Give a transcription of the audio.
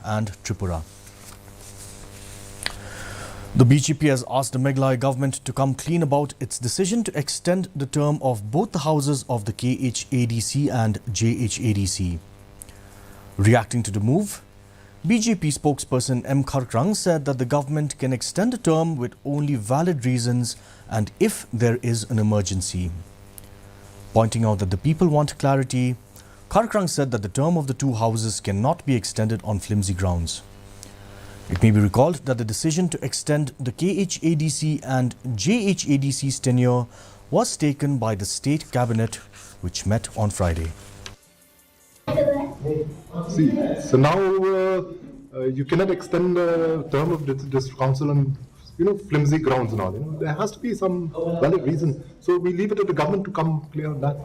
and Tripura. The BJP has asked the Meghalaya government to come clean about its decision to extend the term of both the houses of the KHADC and JHADC. Reacting to the move, BJP spokesperson M. Khadc said that the government can extend the term with only valid reasons and if there is an emergency. Pointing out that the people want clarity, Khadc said that the term of the two houses cannot be extended on flimsy grounds. It may be recalled that the decision to extend the KHADC and JHADC's tenure was taken by the state cabinet, which met on Friday. See, so now you cannot extend the term of this council on, flimsy grounds and all. There has to be some valid reason. So we leave it to the government to come clear on that.